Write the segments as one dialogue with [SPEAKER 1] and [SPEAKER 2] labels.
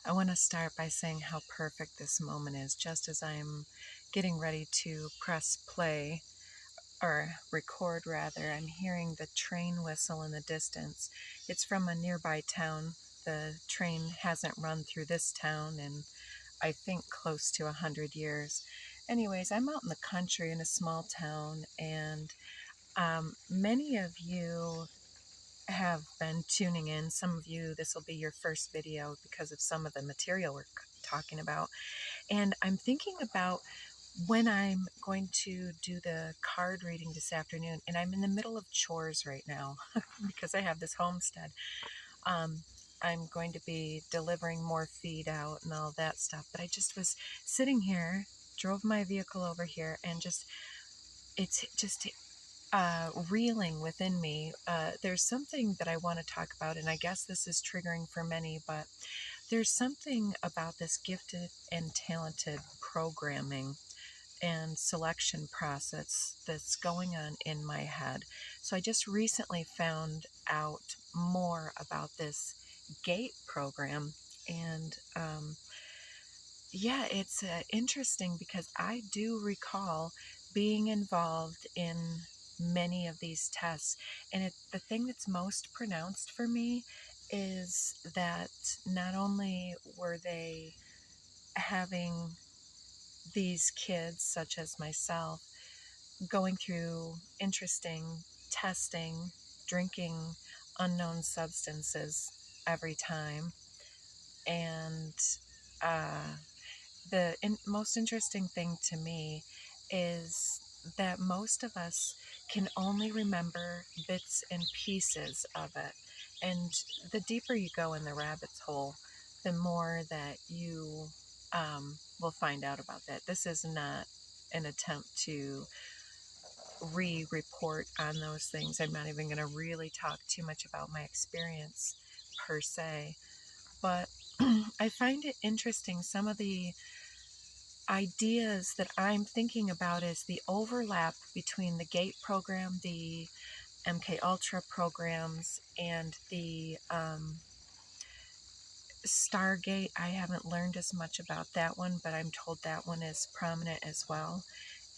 [SPEAKER 1] I want to start by saying how perfect this moment is. Just as I'm getting ready to press play, or record rather, I'm hearing the train whistle in the distance. It's from a nearby town. The train hasn't run through this town in, I think, close to 100 years. Anyways, I'm out in the country in a small town, and many of you have been tuning in. Some of you, this will be your first video because of some of the material we're talking about. And I'm thinking about when I'm going to do the card reading this afternoon, and I'm in the middle of chores right now because I have this homestead. Um, I'm going to be delivering more feed out and all that stuff. But I just was sitting here, drove my vehicle over here, and it's just reeling within me. There's something that I want to talk about, and I guess this is triggering for many, but there's something about this gifted and talented programming and selection process that's going on in my head. So I just recently found out more about this GATE program, and yeah, it's interesting because I do recall being involved in many of these tests. And the thing that's most pronounced for me is that not only were they having these kids, such as myself, going through interesting testing, drinking unknown substances every time, and uh, most interesting thing to me is that most of us can only remember bits and pieces of it. And the deeper you go in the rabbit's hole, the more that you will find out about that. This is not an attempt to report on those things. I'm not even going to really talk too much about my experience per se. But I find it interesting, some of the ideas that I'm thinking about is the overlap between the GATE program, the MK Ultra programs, and the Stargate. I haven't learned as much about that one, but I'm told that one is prominent as well.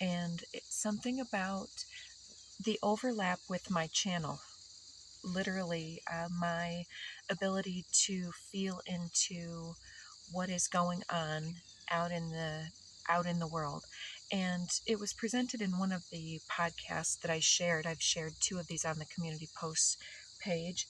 [SPEAKER 1] And it's something about the overlap with my channel. Literally, my ability to feel into what is going on out in the world. And it was presented in one of the podcasts that I shared. I've shared two of these on the community posts page.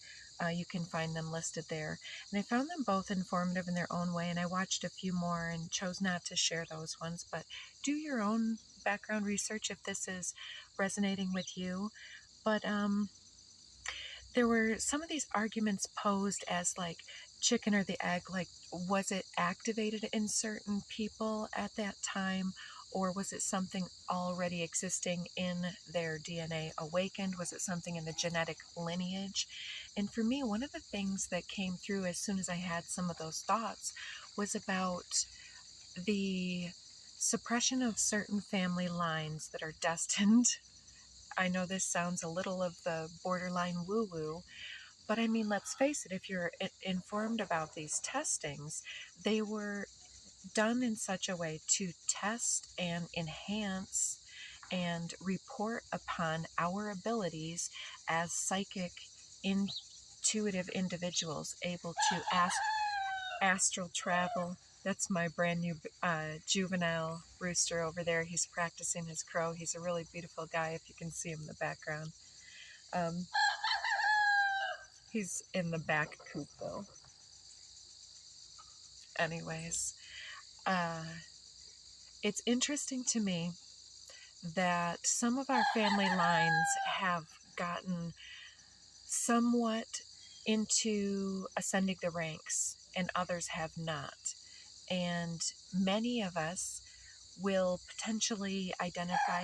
[SPEAKER 1] You can find them listed there. And I found them both informative in their own way, and I watched a few more and chose not to share those ones. But do your own background research if this is resonating with you. But there were some of these arguments posed as like chicken or the egg, like was it activated in certain people at that time, or was it something already existing in their DNA awakened? Was it something in the genetic lineage? And for me, one of the things that came through as soon as I had some of those thoughts was about the suppression of certain family lines that are destined. I know this sounds a little of the borderline woo-woo, but I mean, let's face it, if you're informed about these testings, they were done in such a way to test and enhance and report upon our abilities as psychic, intuitive individuals able to astral travel. That's my brand new juvenile rooster over there. He's practicing his crow. He's a really beautiful guy if you can see him in the background. He's in the back coop though. Anyways, it's interesting to me that some of our family lines have gotten somewhat into ascending the ranks and others have not. And many of us will potentially identify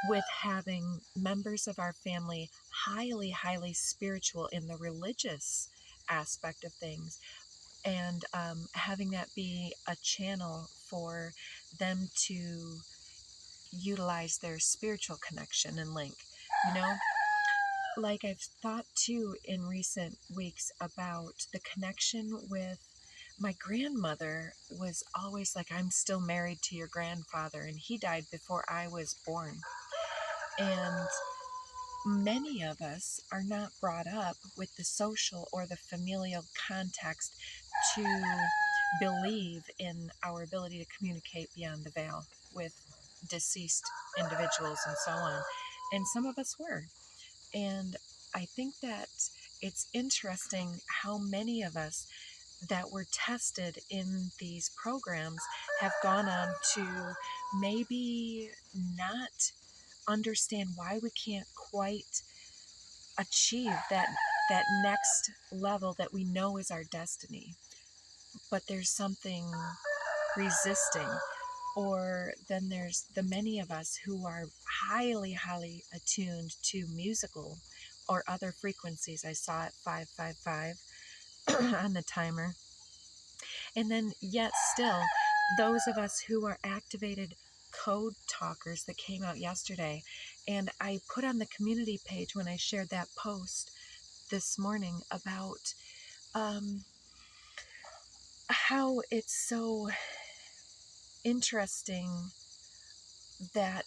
[SPEAKER 1] with having members of our family highly, highly spiritual in the religious aspect of things, and having that be a channel for them to utilize their spiritual connection and link. You know, like I've thought too in recent weeks about the connection with my grandmother was always like, I'm still married to your grandfather, and he died before I was born. And many of us are not brought up with the social or the familial context to believe in our ability to communicate beyond the veil with deceased individuals and so on. And some of us were. And I think that it's interesting how many of us that were tested in these programs have gone on to maybe not understand why we can't quite achieve that next level that we know is our destiny, but there's something resisting. Or then there's the many of us who are highly attuned to musical or other frequencies. I saw it 555 on the timer. And then yet still, those of us who are activated code talkers that came out yesterday, and I put on the community page when I shared that post this morning about how it's so interesting that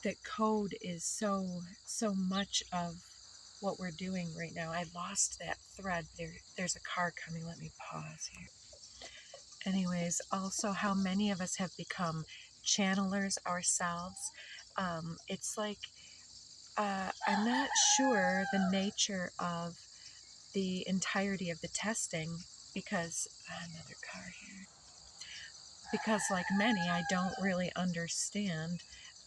[SPEAKER 1] that code is so much of what we're doing right now. I lost that thread. There's a car coming. Let me pause here. Anyways, also how many of us have become channelers ourselves. It's like I'm not sure the nature of the entirety of the testing because another car here. Because like many, I don't really understand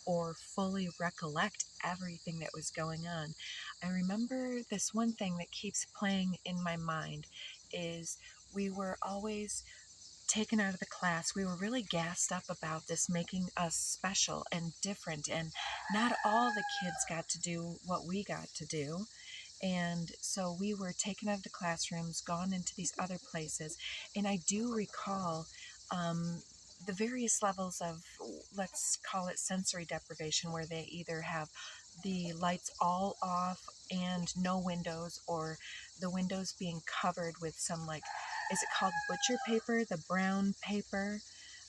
[SPEAKER 1] or fully recollect everything that was going on. I remember this one thing that keeps playing in my mind is we were always taken out of the class. We were really gassed up about this making us special and different, and not all the kids got to do what we got to do. And so we were taken out of the classrooms, gone into these other places. And I do recall the various levels of, let's call it sensory deprivation, where they either have the lights all off and no windows, or the windows being covered with some, like, is it called butcher paper, the brown paper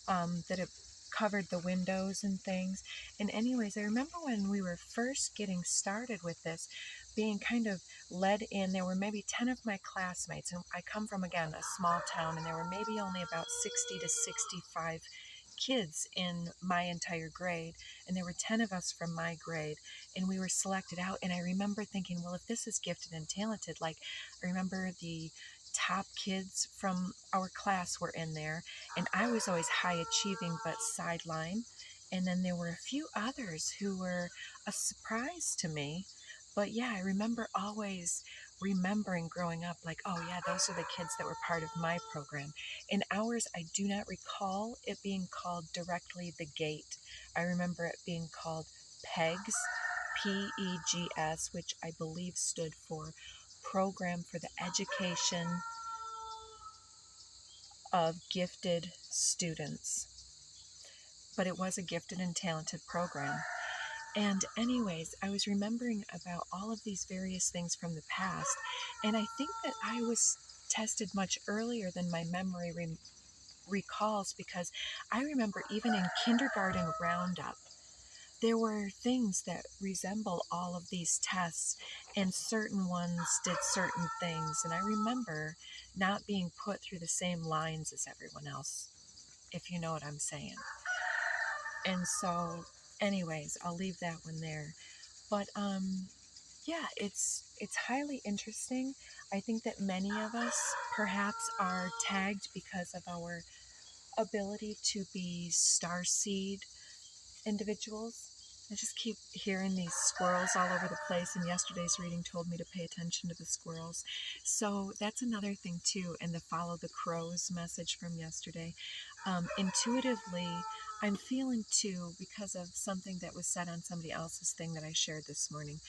[SPEAKER 1] that it covered the windows and things. And anyways, I remember when we were first getting started with this, being kind of led in. There were maybe 10 of my classmates, and I come from, again, a small town, and there were maybe only about 60 to 65 kids in my entire grade, and there were 10 of us from my grade, and we were selected out. And I remember thinking, well, if this is gifted and talented, like, I remember the top kids from our class were in there, and I was always high achieving but sideline. And then there were a few others who were a surprise to me. But yeah, I remember always remembering growing up, like, oh yeah, those are the kids that were part of my program. In ours, I do not recall it being called directly the gate. I remember it being called PEGS, PEGS, which I believe stood for Program for the Education of Gifted Students. But it was a gifted and talented program. And anyways, I was remembering about all of these various things from the past, and I think that I was tested much earlier than my memory recalls, because I remember even in kindergarten roundup, there were things that resemble all of these tests, and certain ones did certain things. And I remember not being put through the same lines as everyone else, if you know what I'm saying. And so, anyways, I'll leave that one there. But yeah, it's highly interesting. I think that many of us perhaps are tagged because of our ability to be starseed individuals. I just keep hearing these squirrels all over the place, and yesterday's reading told me to pay attention to the squirrels. So that's another thing too, and the follow the crows message from yesterday. Intuitively, I'm feeling too, because of something that was said on somebody else's thing that I shared this morning,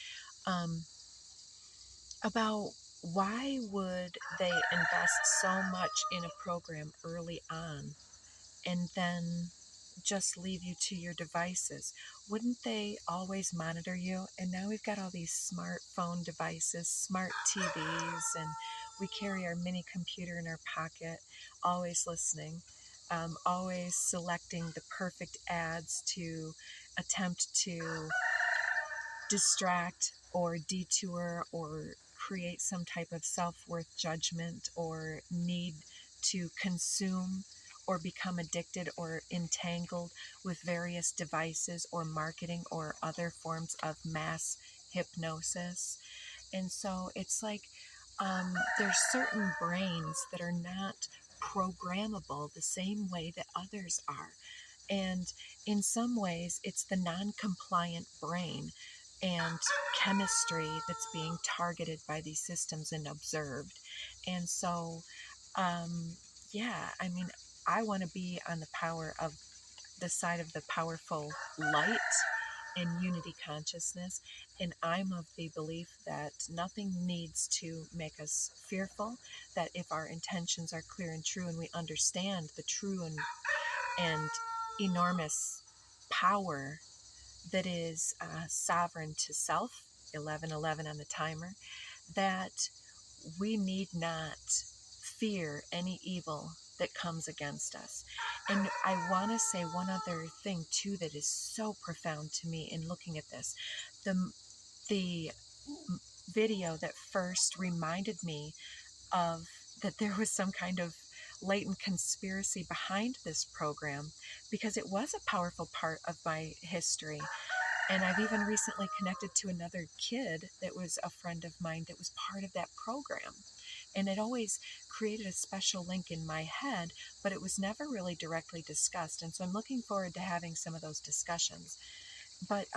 [SPEAKER 1] about why would they invest so much in a program early on and then just leave you to your devices? Wouldn't they always monitor you? And now we've got all these smartphone devices, smart TVs, and we carry our mini computer in our pocket, always listening, always selecting the perfect ads to attempt to distract or detour or create some type of self-worth judgment or need to consume or become addicted or entangled with various devices or marketing or other forms of mass hypnosis. And so it's like there's certain brains that are not programmable the same way that others are. And in some ways, it's the non compliant brain and chemistry that's being targeted by these systems and observed. And so, um, yeah, I mean, I want to be on the power of the side of the powerful light and unity consciousness. And I'm of the belief that nothing needs to make us fearful, that if our intentions are clear and true and we understand the true and enormous power that is sovereign to self, 1111 on the timer, that we need not fear any evil that comes against us. And I want to say one other thing too that is so profound to me in looking at this. The video that first reminded me of that there was some kind of latent conspiracy behind this program, because it was a powerful part of my history. And I've even recently connected to another kid that was a friend of mine that was part of that program. And it always created a special link in my head, but it was never really directly discussed. And so I'm looking forward to having some of those discussions. But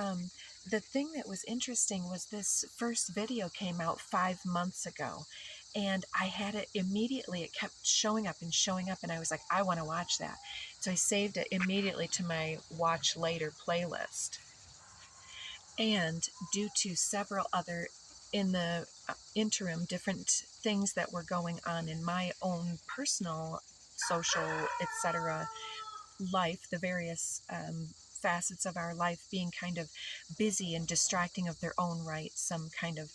[SPEAKER 1] the thing that was interesting was this first video came out 5 months ago. And I had it immediately. It kept showing up and showing up. And I was like, I want to watch that. So I saved it immediately to my watch later playlist. And due to several other, in the interim, different things that were going on in my own personal, social, etc. life, the various facets of our life being kind of busy and distracting of their own right, some kind of,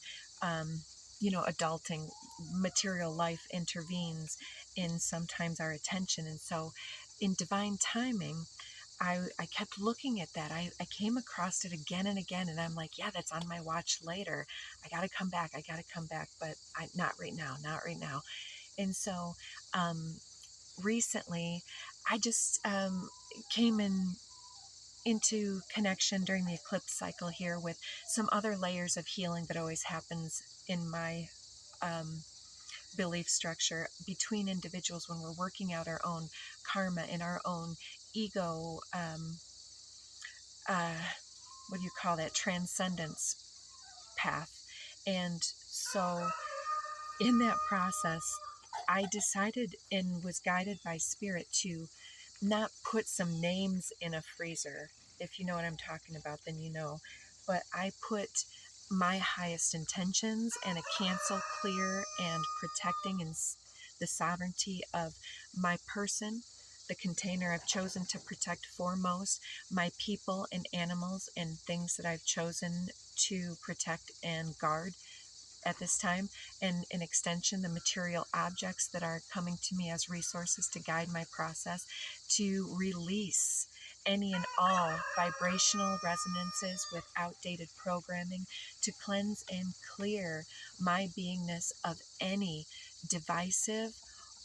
[SPEAKER 1] adulting, material life intervenes in sometimes our attention. And so in divine timing, I kept looking at that. I came across it again and again, and I'm like, yeah, that's on my watch later. I got to come back. I got to come back, but not right now, not right now. And so recently, I just came into connection during the eclipse cycle here with some other layers of healing that always happens in my belief structure between individuals when we're working out our own karma and our own ego, what do you call that, transcendence path. And so in that process, I decided and was guided by spirit to not put some names in a freezer. If you know what I'm talking about, then you know. But I put my highest intentions and a cancel, clear, and protecting and the sovereignty of my person, the container I've chosen to protect foremost, my people and animals and things that I've chosen to protect and guard at this time, and in extension, the material objects that are coming to me as resources to guide my process, to release any and all vibrational resonances with outdated programming, to cleanse and clear my beingness of any divisive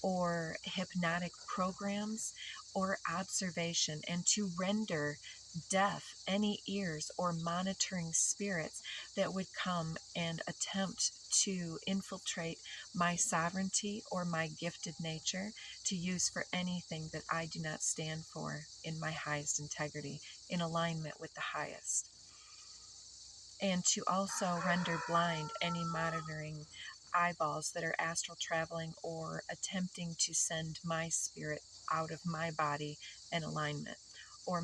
[SPEAKER 1] or hypnotic programs or observation, and to render deaf any ears or monitoring spirits that would come and attempt to infiltrate my sovereignty or my gifted nature to use for anything that I do not stand for in my highest integrity, in alignment with the highest. And to also render blind any monitoring eyeballs that are astral traveling or attempting to send my spirit out of my body in alignment, or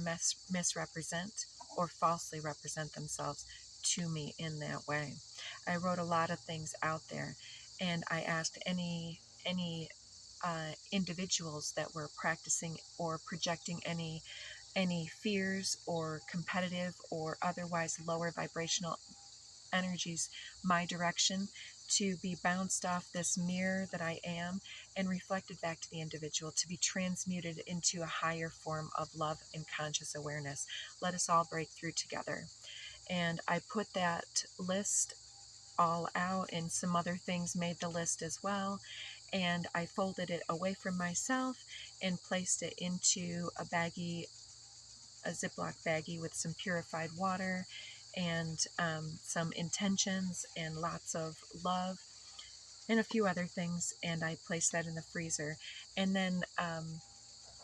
[SPEAKER 1] misrepresent or falsely represent themselves to me in that way. I wrote a lot of things out there, and I asked any individuals that were practicing or projecting any fears or competitive or otherwise lower vibrational energies my direction to be bounced off this mirror that I am and reflected back to the individual, to be transmuted into a higher form of love and conscious awareness. Let us all break through together. And I put that list all out, and some other things made the list as well. And I folded it away from myself and placed it into a Ziploc baggie with some purified water and some intentions and lots of love and a few other things. And I placed that in the freezer. And then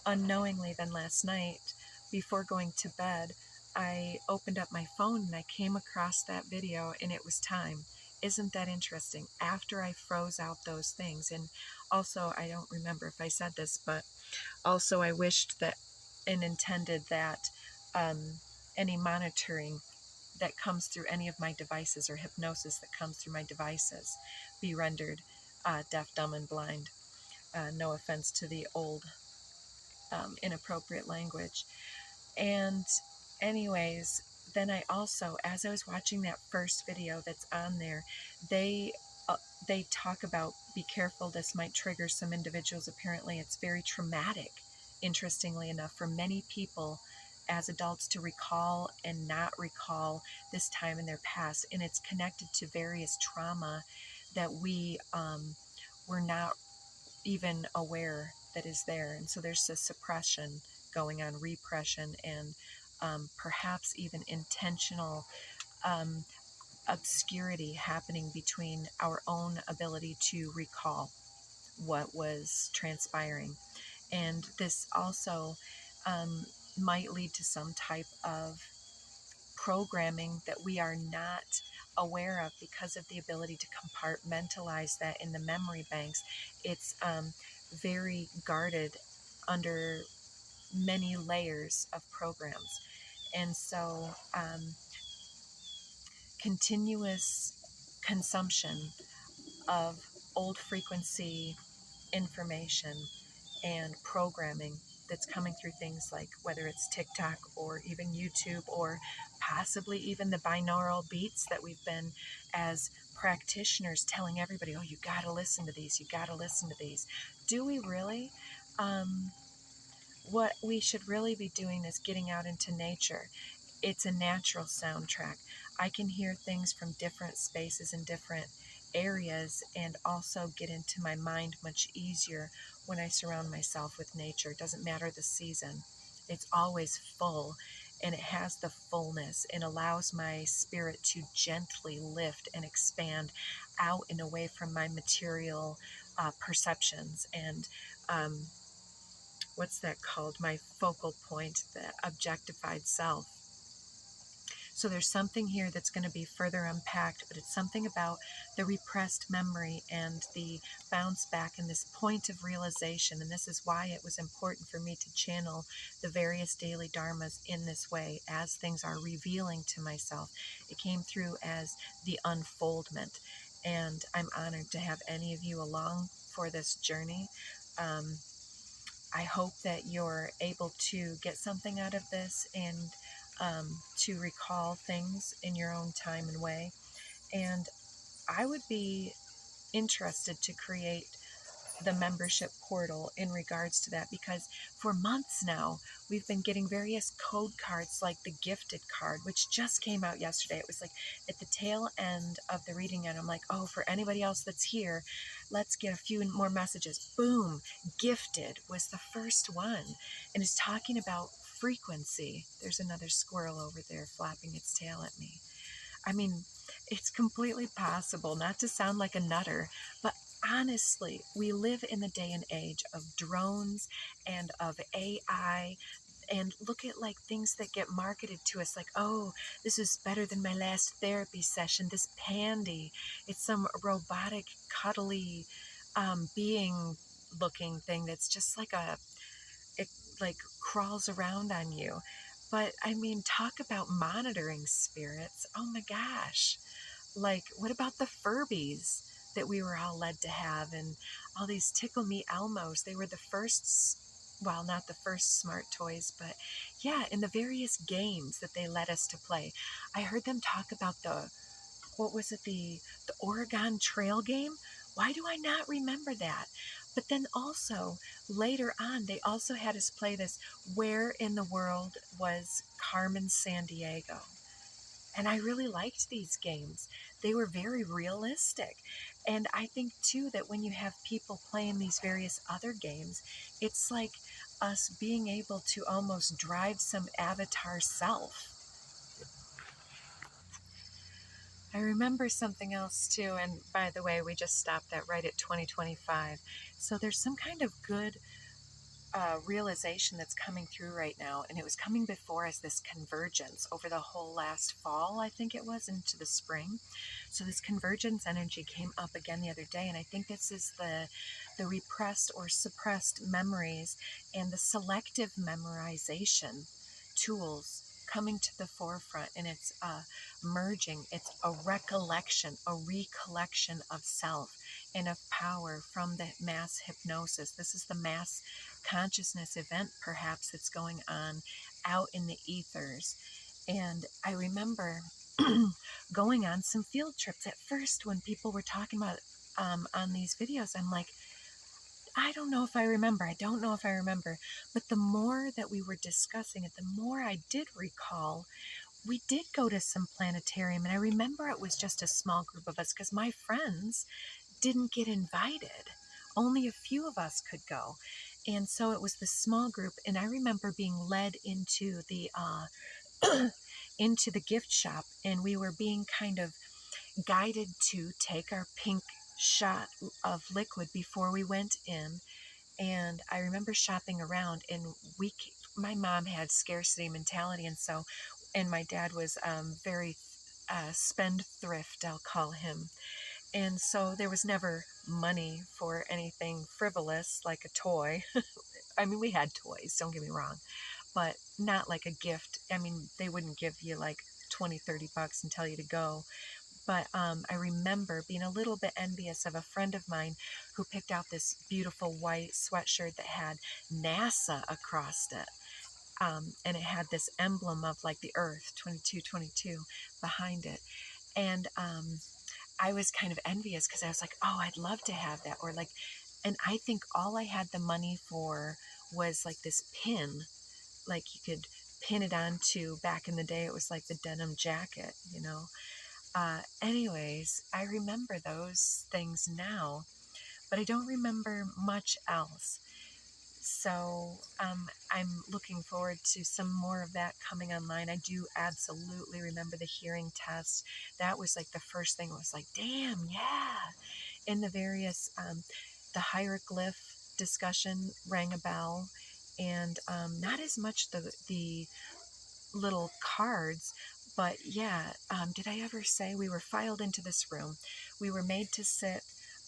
[SPEAKER 1] unknowingly, then last night, before going to bed, I opened up my phone and I came across that video, and it was time. Isn't that interesting? After I froze out those things. And also, I don't remember if I said this, but also I wished that and intended that um, any monitoring that comes through any of my devices, or hypnosis that comes through my devices, be rendered deaf, dumb, and blind. No offense to the old inappropriate language. And anyways, then I also, as I was watching that first video that's on there, they uh, they talk about, be careful, this might trigger some individuals. Apparently it's very traumatic, interestingly enough, for many people as adults to recall and not recall this time in their past, and it's connected to various trauma that we were not even aware that is there. And so there's a suppression going on, repression, and perhaps even intentional um, obscurity happening between our own ability to recall what was transpiring. And this also um, might lead to some type of programming that we are not aware of because of the ability to compartmentalize that in the memory banks. It's very guarded under many layers of programs. And so continuous consumption of old frequency information and programming that's coming through things like, whether it's TikTok or even YouTube, or possibly even the binaural beats that we've been, as practitioners, telling everybody, oh, you got to listen to these, you got to listen to these. Do we really? What we should really be doing is getting out into nature. It's a natural soundtrack. I can hear things from different spaces and different areas, and also get into my mind much easier when I surround myself with nature. It doesn't matter the season, it's always full, and it has the fullness and allows my spirit to gently lift and expand out and away from my material perceptions and what's that called? My focal point, the objectified self. So there's something here that's going to be further unpacked, but it's something about the repressed memory and the bounce back and this point of realization. And this is why it was important for me to channel the various daily dharmas in this way as things are revealing to myself. It came through as the unfoldment. And I'm honored to have any of you along for this journey. I hope that you're able to get something out of this, and to recall things in your own time and way. And I would be interested to create the membership portal in regards to that, because for months now we've been getting various code cards, like the gifted card, which just came out yesterday. It was like at the tail end of the reading, and I'm like, oh, for anybody else that's here, let's get a few more messages. Boom, gifted was the first one, and it's talking about frequency. There's another squirrel over there flapping its tail at me. I mean, it's completely possible not to sound like a nutter, but honestly, we live in the day and age of drones and of AI. And look at like things that get marketed to us like, oh, this is better than my last therapy session. This pandy, it's some robotic, cuddly being looking thing that's just like it like crawls around on you. But I mean, talk about monitoring spirits. Oh my gosh. Like, what about the Furbies that we were all led to have, and all these Tickle Me Elmos? They were the first, well, not the first smart toys, but yeah, in the various games that they let us to play. I heard them talk about what was it, the Oregon Trail game? Why do I not remember that? But then also later on, they also had us play this Where in the World Was Carmen Sandiego? And I really liked these games. They were very realistic. And I think too that when you have people playing these various other games, it's like us being able to almost drive some avatar self. I remember something else too, and by the way, we just stopped that right at 2025. So there's some kind of good realization that's coming through right now, and it was coming before as this convergence over the whole last fall, I think it was, into the spring. So this convergence energy came up again the other day, and I think this is the repressed or suppressed memories and the selective memorization tools coming to the forefront, and it's merging. It's a recollection, a recollection of self and of power from the mass hypnosis. This is the mass consciousness event perhaps that's going on out in the ethers. And I remember going on some field trips at first when people were talking about on these videos. I'm like, I don't know if I remember. I don't know if I remember. But the more that we were discussing it, the more I did recall. We did go to some planetarium, and I remember it was just a small group of us because my friends didn't get invited. Only a few of us could go. And so it was the small group, and I remember being led into the into the gift shop, and we were being kind of guided to take our pink shot of liquid before we went in. And I remember shopping around, and my mom had scarcity mentality, and my dad was very spendthrift, I'll call him. And so there was never money for anything frivolous like a toy. I mean, we had toys, don't get me wrong, but not like a gift. I mean, they wouldn't give you like 20, $30 and tell you to go. But I remember being a little bit envious of a friend of mine who picked out this beautiful white sweatshirt that had NASA across it. And it had this emblem of like the Earth, 2222, behind it. And I was kind of envious because I was like, oh, I'd love to have that. Or like, and I think all I had the money for was like this pin, like you could pin it onto, back in the day, it was like the denim jacket, you know. Anyways, I remember those things now, but I don't remember much else. So I'm looking forward to some more of that coming online. I do absolutely remember the hearing test. That was like the first thing. Was like, damn, yeah. And the various, the hieroglyph discussion rang a bell, and not as much the little cards, but yeah. Did I ever say we were filed into this room? We were made to sit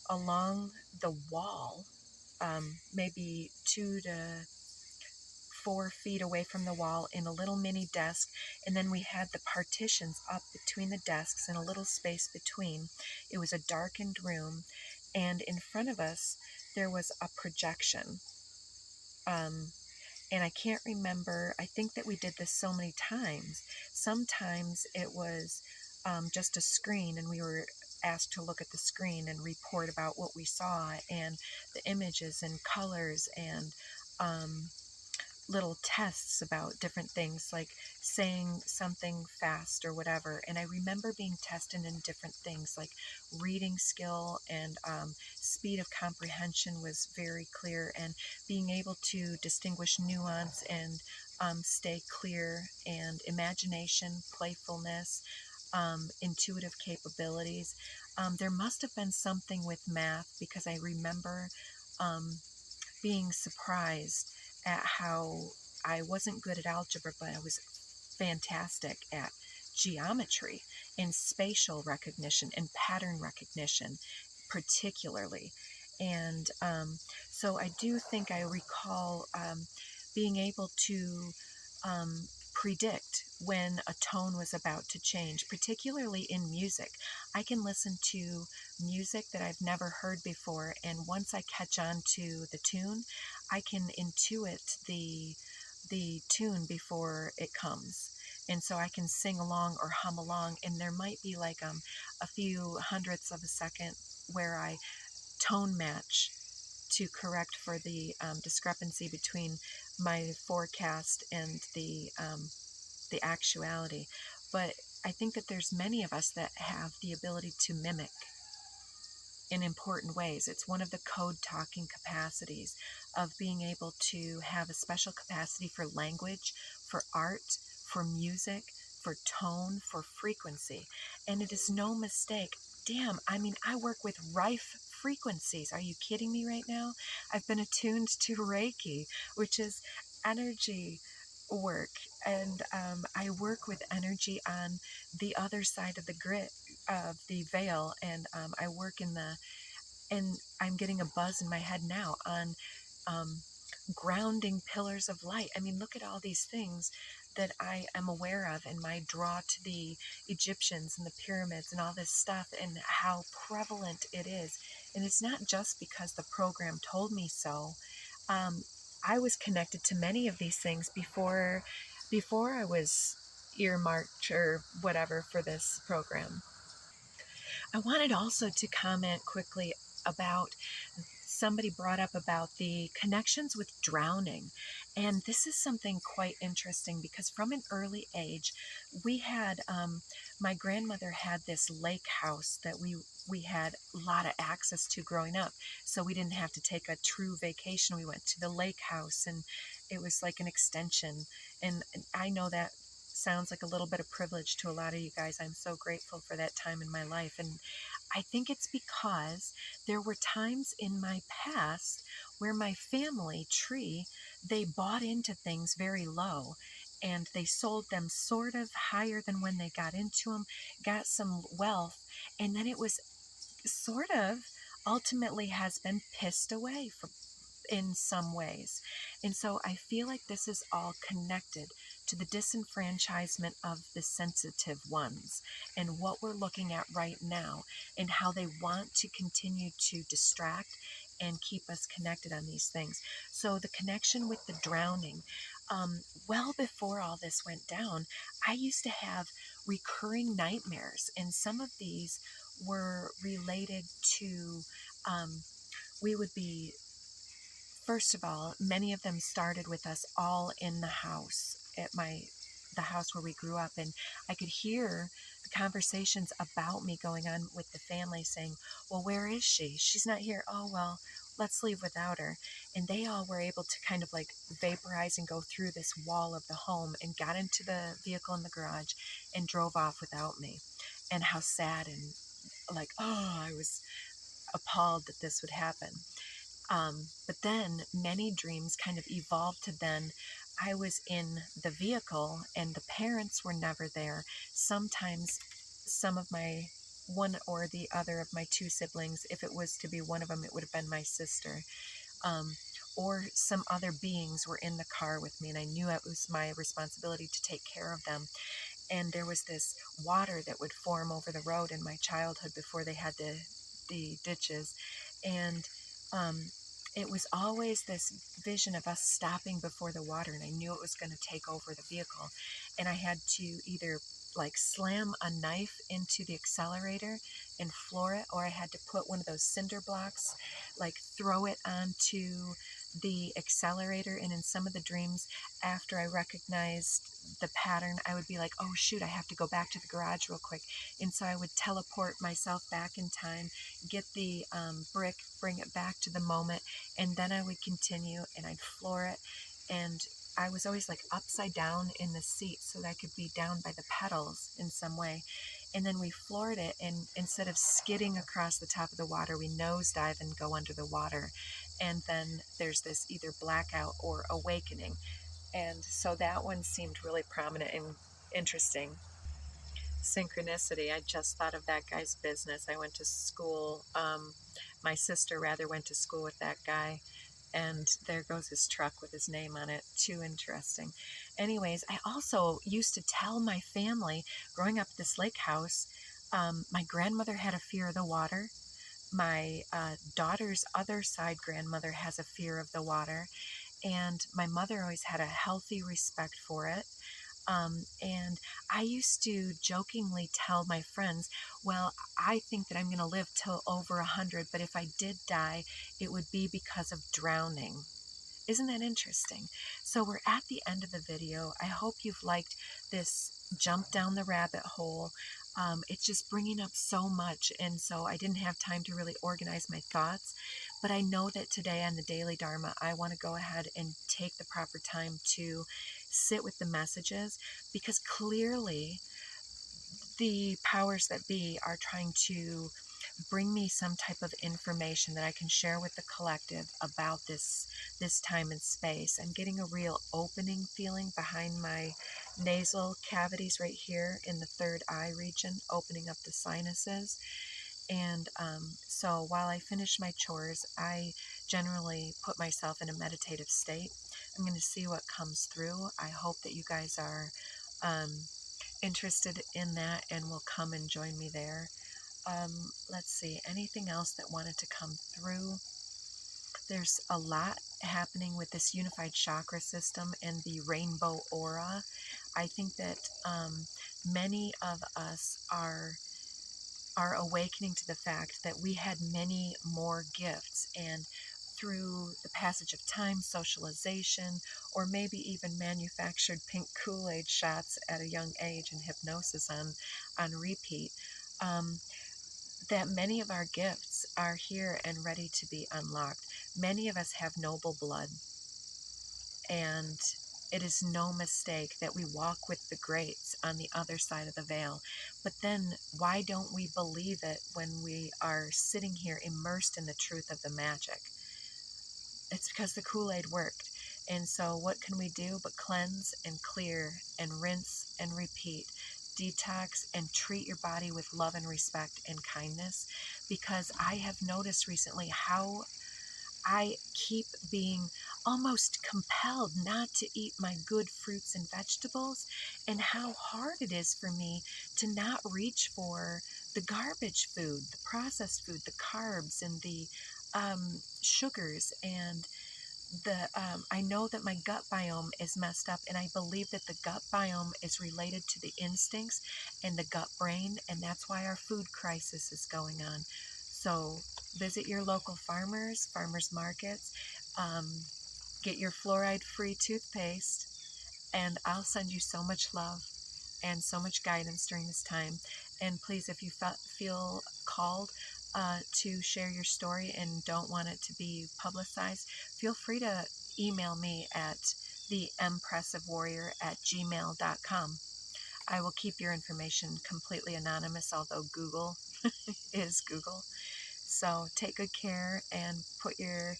[SPEAKER 1] along the wall, maybe 2 to 4 feet away from the wall in a little mini desk, and then we had the partitions up between the desks and a little space between. It was a darkened room, and in front of us there was a projection. And I can't remember, I think that we did this so many times. Sometimes it was just a screen, and we were asked to look at the screen and report about what we saw and the images and colors and um, little tests about different things, like saying something fast or whatever. And I remember being tested in different things, like reading skill and speed of comprehension was very clear, and being able to distinguish nuance and stay clear, and imagination, playfulness, intuitive capabilities. There must have been something with math, because I remember being surprised at how I wasn't good at algebra, but I was fantastic at geometry and spatial recognition and pattern recognition, particularly. And so I do think I recall being able to predict when a tone was about to change, particularly in music. I can listen to music that I've never heard before, and once I catch on to the tune, I can intuit the tune before it comes. And so I can sing along or hum along, and there might be like a few hundredths of a second where I tone match to correct for the discrepancy between my forecast and the actuality. But I think that there's many of us that have the ability to mimic in important ways. It's one of the code talking capacities of being able to have a special capacity for language, for art, for music, for tone, for frequency. And it is no mistake. Damn, I mean, I work with rife frequencies. Are you kidding me right now? I've been attuned to Reiki, which is energy work. And I work with energy on the other side of the grid of the veil, and I work in the, and I'm getting a buzz in my head now on um, grounding pillars of light. I mean, look at all these things that I am aware of, and my draw to the Egyptians and the pyramids and all this stuff, and how prevalent it is. And it's not just because the program told me so. Um, I was connected to many of these things before I was earmarked or whatever for this program. I wanted also to comment quickly about, somebody brought up about the connections with drowning. And this is something quite interesting because from an early age, we had, my grandmother had this lake house that we had a lot of access to growing up. So we didn't have to take a true vacation. We went to the lake house, and it was like an extension. And I know that sounds like a little bit of privilege to a lot of you guys. I'm so grateful for that time in my life. And I think it's because there were times in my past where my family tree, they bought into things very low, and they sold them sort of higher than when they got into them, got some wealth, and then it was sort of ultimately has been pissed away in some ways. And so I feel like this is all connected to the disenfranchisement of the sensitive ones and what we're looking at right now, and how they want to continue to distract and keep us connected on these things. So the connection with the drowning, well before all this went down, I used to have recurring nightmares, and some of these were related to, we would be, first of all, many of them started with us all in the house at the house where we grew up, and I could hear the conversations about me going on with the family saying, "Well, where is she? She's not here. Oh, well, let's leave without her." And they all were able to kind of like vaporize and go through this wall of the home and got into the vehicle in the garage and drove off without me. And how sad, and like, oh, I was appalled that this would happen. But then many dreams kind of evolved to then I was in the vehicle and the parents were never there. Sometimes some of my, one or the other of my two siblings, if it was to be one of them, it would have been my sister. Um, or some other beings were in the car with me, and I knew it was my responsibility to take care of them. And there was this water that would form over the road in my childhood before they had the ditches. And um, it was always this vision of us stopping before the water, and I knew it was going to take over the vehicle. And I had to either like slam a knife into the accelerator and floor it, or I had to put one of those cinder blocks, like throw it onto the accelerator. And in some of the dreams, after I recognized the pattern, I would be like, oh shoot, I have to go back to the garage real quick. And so I would teleport myself back in time, get the brick, bring it back to the moment, and then I would continue and I'd floor it. And I was always like upside down in the seat so that I could be down by the pedals in some way. And then we floored it, and instead of skidding across the top of the water, we nosedive and go under the water. And then there's this either blackout or awakening. And so that one seemed really prominent and interesting. Synchronicity. I just thought of that guy's business. I went to school, my sister rather went to school with that guy, and there goes his truck with his name on it. Too interesting. Anyways, I also used to tell my family growing up at this lake house, my grandmother had a fear of the water. My daughter's other side grandmother has a fear of the water, and my mother always had a healthy respect for it. And I used to jokingly tell my friends, well, I think that I'm going to live till over 100, but if I did die, it would be because of drowning. Isn't that interesting? So we're at the end of the video. I hope you've liked this jump down the rabbit hole. It's just bringing up so much, and so I didn't have time to really organize my thoughts. But I know that today on the Daily Dharma, I want to go ahead and take the proper time to sit with the messages, because clearly the powers that be are trying to bring me some type of information that I can share with the collective about this time and space. I'm getting a real opening feeling behind my nasal cavities right here in the third eye region, opening up the sinuses. And so while I finish my chores, I generally put myself in a meditative state. I'm going to see what comes through. I hope that you guys are um, interested in that and will come and join me there. Let's see, anything else that wanted to come through? There's a lot happening with this unified chakra system and the rainbow aura. I think that many of us are awakening to the fact that we had many more gifts, and through the passage of time, socialization, or maybe even manufactured pink Kool-Aid shots at a young age and hypnosis on repeat, um, that many of our gifts are here and ready to be unlocked. Many of us have noble blood, and it is no mistake that we walk with the greats on the other side of the veil. But then why don't we believe it when we are sitting here immersed in the truth of the magic? It's because the Kool-Aid worked. And so what can we do but cleanse and clear and rinse and repeat? Detox and treat your body with love and respect and kindness, because I have noticed recently how I keep being almost compelled not to eat my good fruits and vegetables, and how hard it is for me to not reach for the garbage food, the processed food, the carbs, and the sugars, and I know that my gut biome is messed up, and I believe that the gut biome is related to the instincts and the gut brain, and that's why our food crisis is going on. So visit your local farmers markets, um, get your fluoride-free toothpaste, and I'll send you so much love and so much guidance during this time. And please, if you feel called to share your story and don't want it to be publicized, feel free to email me at theimpressivewarrior@gmail.com. I will keep your information completely anonymous, although Google is Google. So take good care and put your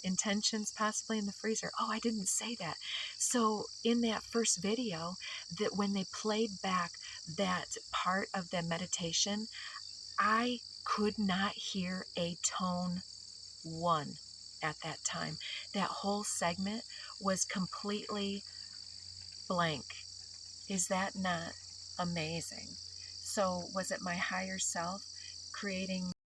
[SPEAKER 1] intentions possibly in the freezer. Oh, I didn't say that. So in that first video, that when they played back that part of the meditation, I could not hear a tone one at that time. That whole segment was completely blank. Is that not amazing? So was it my higher self creating